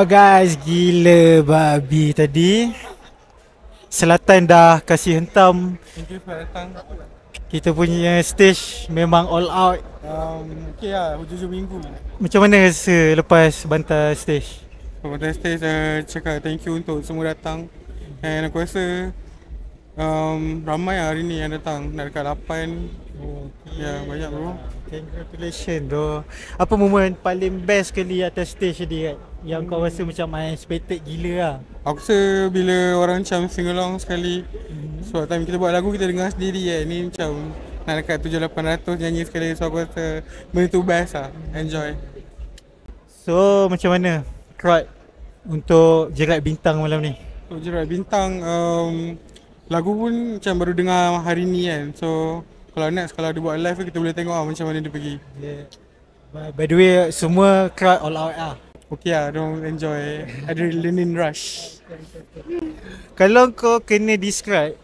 Guys, gila babi tadi. Selatan dah kasih hentam. Thank you for datang. Kita punya stage memang all out. Okay lah, hujung-hujung minggu. Macam mana rasa lepas bantai stage? Pada stage cakap thank you untuk semua datang. And aku rasa ramai lah hari ni yang datang. Nak dekat 8. Ya, banyak bro. Congratulations bro. Apa momen paling best sekali atas stage tadi kan? Yang kau rasa macam unexpected gila lah. Aku rasa bila orang macam sing along sekali. Sebab time kita buat lagu kita dengar sendiri kan. Ni macam nak dekat 7-800 nyanyi sekali. So aku rasa benda tu best lah. Enjoy. So macam mana crowd untuk Jerat Bintang malam ni? So Jerat Bintang lagu pun macam baru dengar hari ni kan. So kalau next kalau dia buat live kita boleh tengok lah macam mana dia pergi. Yeah. By the way, semua crowd all out lah. Okay lah, don't enjoy adrenaline rush. Kalau kau kena describe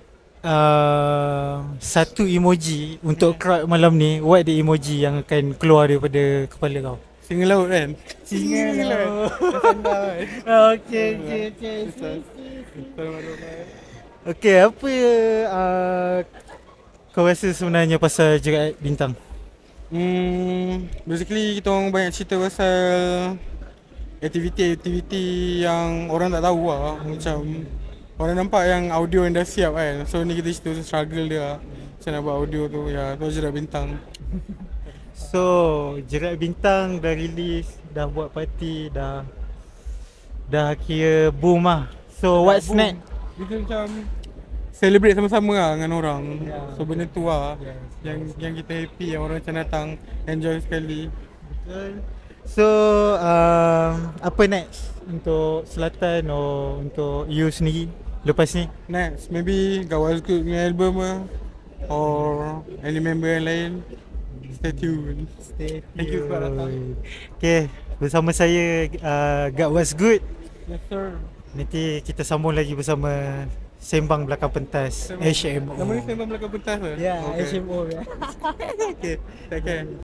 satu emoji untuk crowd malam ni, what the emoji yang akan keluar daripada kepala kau? Singa laut kan? Singa laut. Standar kan? Okay. Okay, apa kau rasa sebenarnya pasal Jerat Bintang? Basically kita orang banyak cerita pasal aktiviti-aktiviti yang orang tak tahu lah. Macam orang nampak yang audio yang dah siap kan. So ni kita cerita struggle dia lah. Macam nak buat audio tu, ya tu Jerat Bintang. So Jerat Bintang dah release, dah buat party, dah kira boom lah. So what's Boom. next? Kita macam celebrate sama-sama lah dengan orang. Yeah. So benda tu lah Yes. yang kita happy, yang orang macam datang enjoy sekali. Betul. So apa next untuk Selatan atau untuk you sendiri lepas ni? Next, maybe God Was Good punya album lah, or any member yang lain. Stay tuned. Thank you sebab datang. Okay, bersama saya God Was Good. Yes sir. Nanti kita sambung lagi bersama Sembang Belakang Pentas HMO. Nama ni sembang belakang pentas ke? Ya, Okay. HMO ya. Okay, take care.